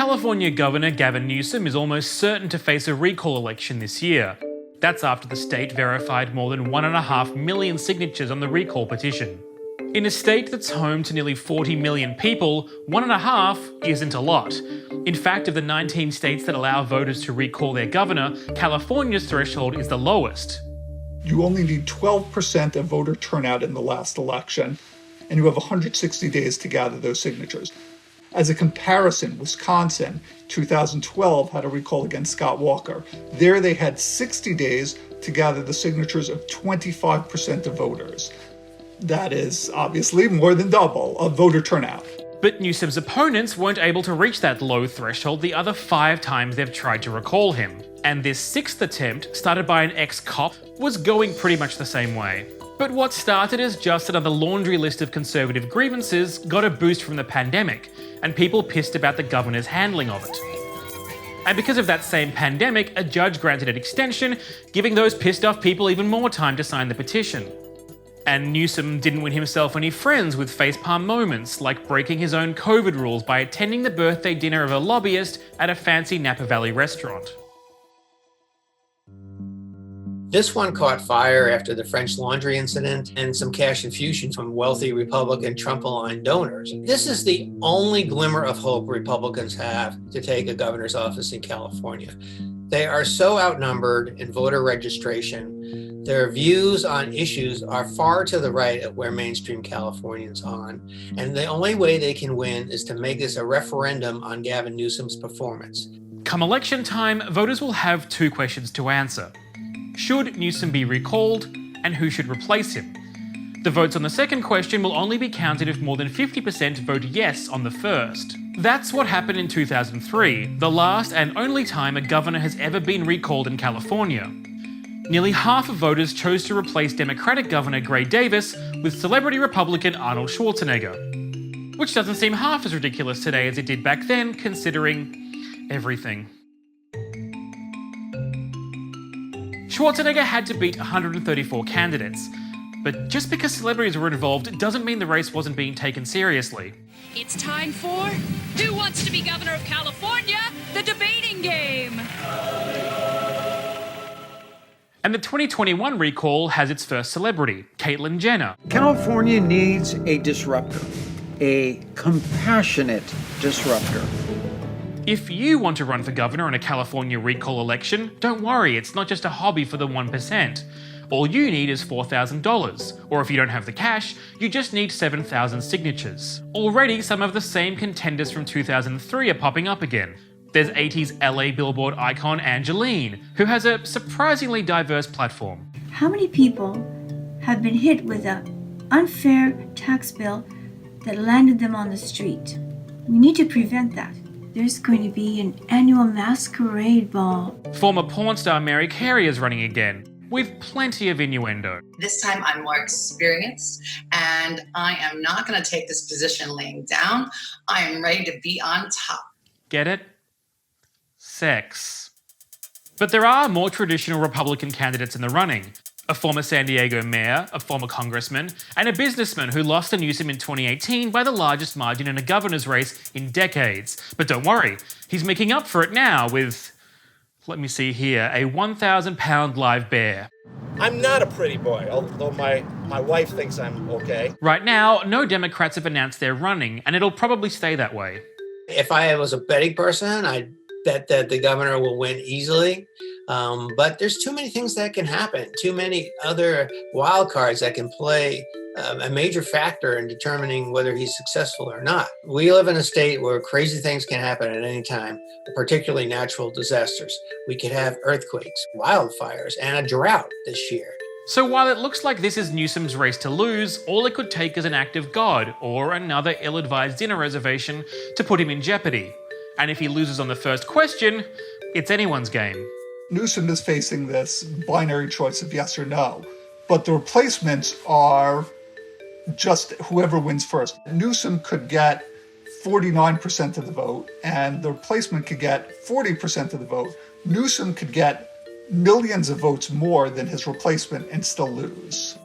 California Governor Gavin Newsom is almost certain to face a recall election this year. That's after the state verified more than 1.5 million signatures on the recall petition. In a state that's home to nearly 40 million people, 1.5 isn't a lot. In fact, of the 19 states that allow voters to recall their governor, California's threshold is the lowest. You only need 12% of voter turnout in the last election, and you have 160 days to gather those signatures. As a comparison, Wisconsin, 2012, had a recall against Scott Walker. There they had 60 days to gather the signatures of 25% of voters. That is obviously more than double of voter turnout. But Newsom's opponents weren't able to reach that low threshold the other 5 times they've tried to recall him. And this 6th attempt, started by an ex-cop, was going pretty much the same way. But what started as just another laundry list of conservative grievances got a boost from the pandemic, and people pissed about the governor's handling of it. And because of that same pandemic, a judge granted an extension, giving those pissed off people even more time to sign the petition. And Newsom didn't win himself any friends with facepalm moments, like breaking his own COVID rules by attending the birthday dinner of a lobbyist at a fancy Napa Valley restaurant. This one caught fire after the French Laundry incident and some cash infusion from wealthy Republican Trump-aligned donors. This is the only glimmer of hope Republicans have to take a governor's office in California. They are so outnumbered in voter registration. Their views on issues are far to the right of where mainstream Californians are on, and the only way they can win is to make this a referendum on Gavin Newsom's performance. Come election time, voters will have 2 questions to answer. Should Newsom be recalled, and who should replace him? The votes on the second question will only be counted if more than 50% vote yes on the first. That's what happened in 2003, the last and only time a governor has ever been recalled in California. Nearly half of voters chose to replace Democratic Governor Gray Davis with celebrity Republican Arnold Schwarzenegger. Which doesn't seem half as ridiculous today as it did back then, considering everything. Schwarzenegger had to beat 134 candidates, but just because celebrities were involved doesn't mean the race wasn't being taken seriously. It's time for Who Wants to Be Governor of California? The debating game! And the 2021 recall has its first celebrity, Caitlyn Jenner. California needs a disruptor, a compassionate disruptor. If you want to run for governor in a California recall election, don't worry, it's not just a hobby for the 1%. All you need is $4,000, or if you don't have the cash, you just need 7,000 signatures. Already, some of the same contenders from 2003 are popping up again. There's 80s LA Billboard icon Angeline, who has a surprisingly diverse platform. How many people have been hit with an unfair tax bill that landed them on the street? We need to prevent that. There's going to be an annual masquerade ball. Former porn star Mary Carey is running again, with plenty of innuendo. This time I'm more experienced, and I am not going to take this position laying down. I am ready to be on top. Get it? Sex. But there are more traditional Republican candidates in the running. A former San Diego mayor, a former congressman, and a businessman who lost to Newsom in 2018 by the largest margin in a governor's race in decades. But don't worry, he's making up for it now with, let me see here, a 1,000-pound live bear. I'm not a pretty boy, although my wife thinks I'm okay. Right now, no Democrats have announced they're running, and it'll probably stay that way. If I was a betting person, I'd bet that the governor will win easily. But there's too many things that can happen, too many other wild cards that can play a major factor in determining whether he's successful or not. We live in a state where crazy things can happen at any time, particularly natural disasters. We could have earthquakes, wildfires, and a drought this year. So while it looks like this is Newsom's race to lose, all it could take is an act of God or another ill-advised dinner reservation to put him in jeopardy. And if he loses on the first question, it's anyone's game. Newsom is facing this binary choice of yes or no, but the replacements are just whoever wins first. Newsom could get 49% of the vote, and the replacement could get 40% of the vote. Newsom could get millions of votes more than his replacement and still lose.